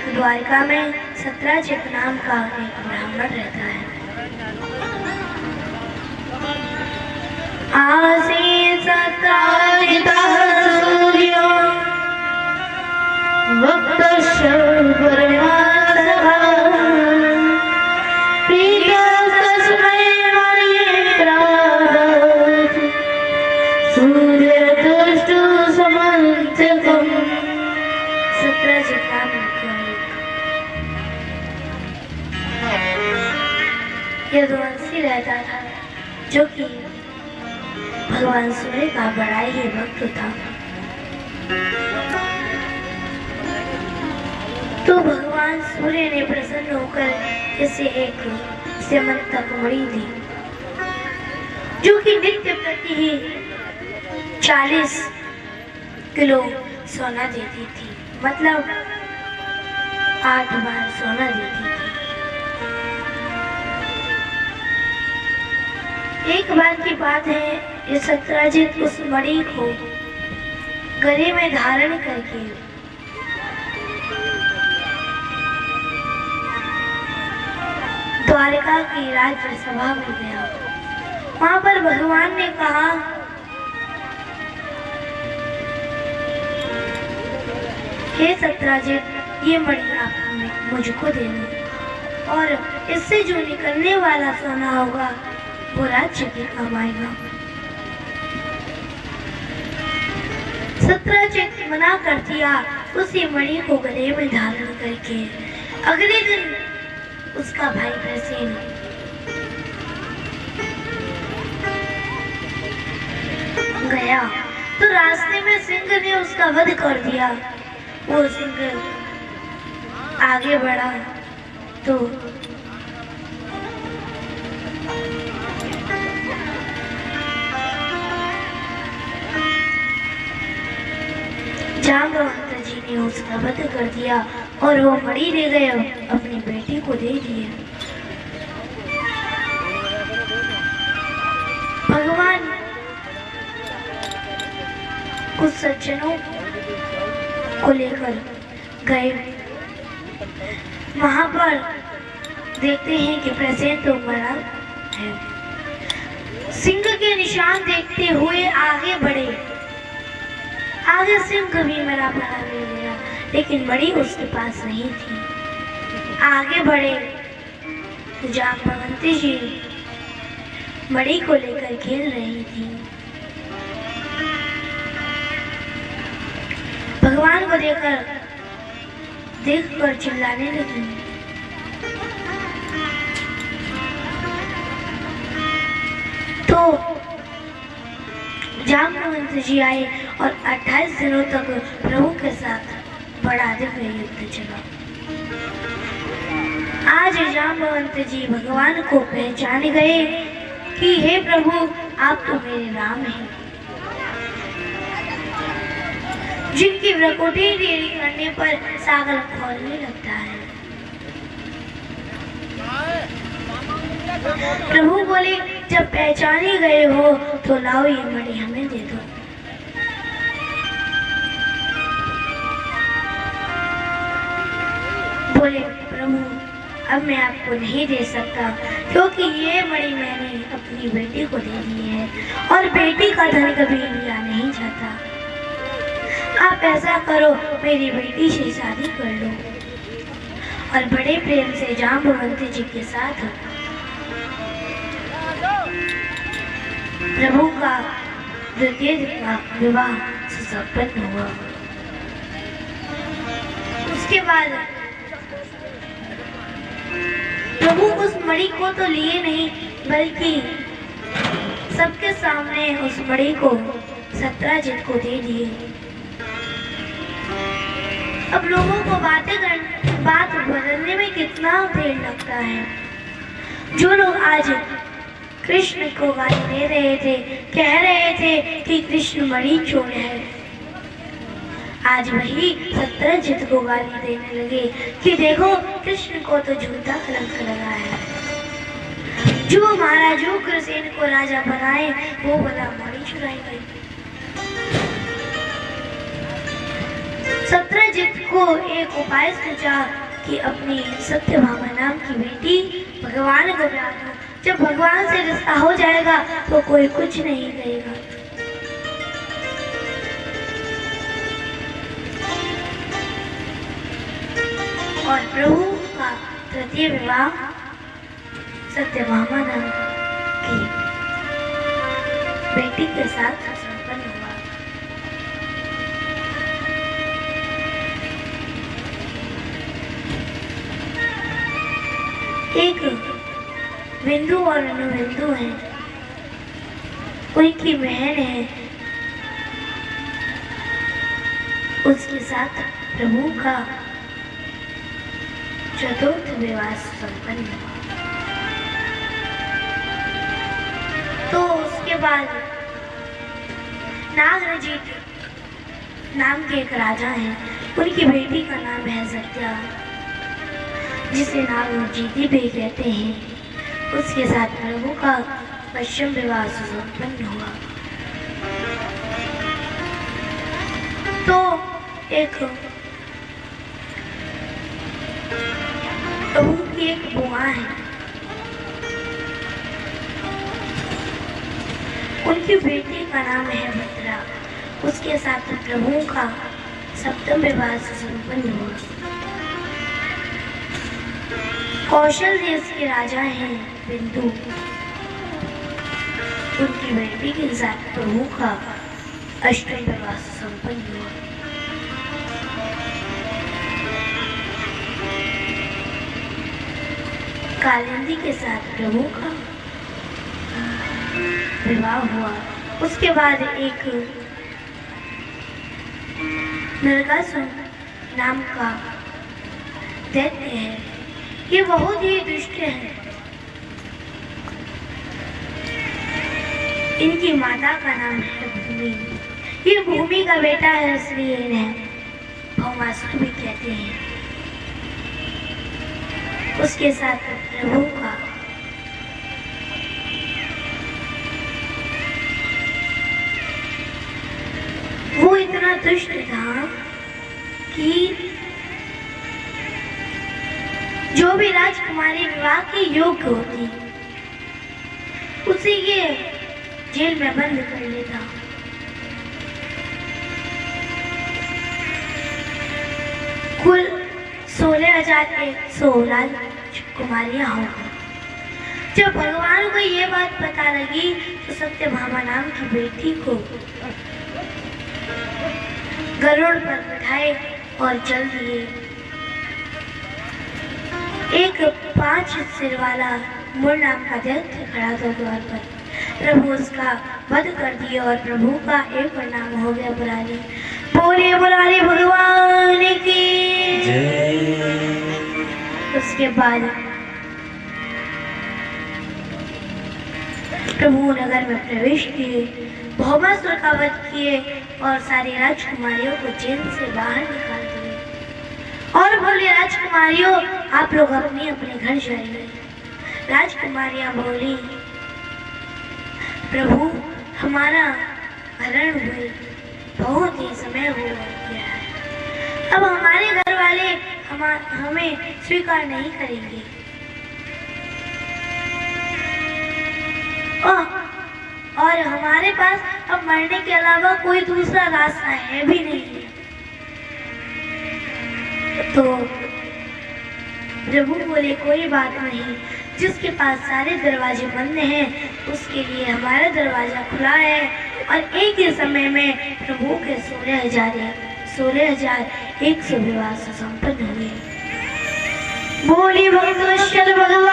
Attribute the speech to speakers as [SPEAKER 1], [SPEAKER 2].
[SPEAKER 1] एक द्वारका में सत्राजित नाम का एक ब्राह्मण रहता है। आसीन सत्राजितः सूर्यो वक्तस्य परमासः प्रीतः तस्मै मणिप्रादात् सूर्यतुष्टु समन्वितम्। सत्राजित नाम यदुवंशी रहता था, जो कि भगवान सूर्य का बड़ा ही भक्त था। तो भगवान सूर्य ने प्रसन्न होकर इसे एक स्यमंतक मणि दी, जो कि नित्य प्रति ही 40 किलो सोना देती थी, मतलब 8 बार सोना देती थी। एक बार की बात है, ये सत्राजित उस मणि को गले में धारण करके द्वारका की राज्यसभा में गया। वहां पर भगवान ने कहा, हे सत्राजित, ये मणि आप मुझको दे दो और इससे जो निकलने वाला सोना होगा वो राज्य के काम आएगा। सत्राजित मना कर दिया। उसी मणि को गले में धारण करके अगले दिन उसका भाई प्रसेन गया, तो रास्ते में सिंह ने उसका वध कर दिया। वो सिंह आगे बढ़ा तो जाम्बवंत जी ने उसका वध कर दिया और वो मणि ले गए, अपनी बेटी को दे दिया। भगवान कुछ सज्जनों को लेकर गए। वहां पर देखते हैं कि प्रसेन तो मरा है। सिंह के निशान देखते हुए आगे बढ़े। आगे सिंह भी मरा पड़ा ले गया, लेकिन मणि उसके पास नहीं थी। आगे बढ़े तो जाम्बवंती जी मणि को लेकर खेल रही थी। भगवान को देखकर चिल्लाने लगी। तो जाम्बवंत जी आए और 28 दिनों तक प्रभु के साथ बड़ा दिव्य युद्ध चला। आज जाम्बवंत जी भगवान को पहचान गए कि हे प्रभु, आप तो मेरे राम हैं, जिनकी भ्रकुटी टेढ़ी करने पर सागर खोलने लगता है। प्रभु बोले, जब पहचान ही गए हो तो लाओ ये मणि हमें दे दो। बोले, प्रभु अब मैं आपको नहीं दे सकता, क्योंकि ये मणि मैंने अपनी बेटी को दे दी है और बेटी का धन कभी लिया नहीं जाता। आप ऐसा करो, मेरी बेटी से शादी कर लो। और बड़े प्रेम से जाम्बवंत जी के साथ प्रभु का द्वितीय विवाह संपन्न हुआ। उसके बाद प्रभु उस मणि को तो लिए नहीं, बल्कि सबके सामने उस मणि को सत्राजित को दे दिए। अब लोगों को बात बदलने में कितना देर लगता है। जो लोग आज कृष्ण को गाली दे रहे थे, कह रहे थे कि कृष्ण मणि चोर है, आज वही सत्राजित को गाली देने लगे कि देखो कृष्ण को तो झूठा कलंक लगा है। जो महाराज उग्रसेन को राजा बनाए वो बड़ा मणि चुराई गई। सत्यजित को एक उपाय सूझा कि अपनी सत्यभामा नाम की बेटी भगवान को ब्याह दो। जब भगवान से रिश्ता हो जाएगा तो कोई कुछ नहीं कहेगा। और प्रभु का तृतीय विवाह सत्यभामा नाम की बेटी के साथ संपन्न हुआ। एक बिंदु और अनुबिंदु है, उनकी बहन है, उसके साथ प्रभु का चतुर्थ विवाह संपन्न हुआ। तो उसके बाद नागरजीत नाम के एक राजा हैं, उनकी बेटी का नाम है सत्या, जिसे नागरजीती भी कहते हैं। उसके साथ प्रभु का पश्चिम विवाह संपन्न हुआ। तो एक प्रभु की एक बुआ है, उनकी बेटी का नाम है भद्रा, उसके साथ प्रभु का सप्तम विवाह संपन्न हुआ। कौशल देश के राजा हैं बिंदु, उनकी बेटी के साथ प्रभु का अष्टम विवाह संपन्न हुआ। कालिंदी के साथ प्रभु का विवाह हुआ। उसके बाद एक नरकासुर नाम का दैत्य है, ये बहुत ही दुष्ट है। इनकी माता का नाम है भूमि, ये भूमि का बेटा है, इसलिए इन्हें भौमासुर भी कहते हैं। उसके साथ प्रभु का वो इतना दुष्ट था कि जो भी राजकुमारी विवाह के योग्य होती उसे ये जेल में बंद कर लेता। कुल 16,100 राजकुमारियां हो गई। जब भगवान को ये बात पता लगी तो सत्यभामा नाम की बेटी को गरुड़ पर बिठाए और चल दिए। एक 5 सिर वाला मुर नाम का दैत्य खड़ा था द्वार पर। प्रभु उसका वध कर दिया और प्रभु का एक नाम हो गया मुरारी। बोलिए मुरारी भगवान की जय। उसके बाद प्रभु नगर में प्रवेश किए, भौमासुर का वध किए और सारी राजकुमारियों को जेल से बाहर निकाल दिए और बोले, राजकुमारियों आप लोग अपने अपने घर जाइए। राजकुमारियां बोली, प्रभु हमारा हरण हुए बहुत ही समय हो गया है, अब हमारे घर वाले हमें स्वीकार नहीं करेंगे और हमारे पास अब मरने के अलावा कोई दूसरा रास्ता है भी नहीं है। तो प्रभु बोले, कोई बात नहीं, जिसके पास सारे दरवाजे बंद हैं उसके लिए हमारा दरवाजा खुला है। और एक ही समय में प्रभु के 16,100 विवाह संपन्न हुए। बोली भगवत भगवान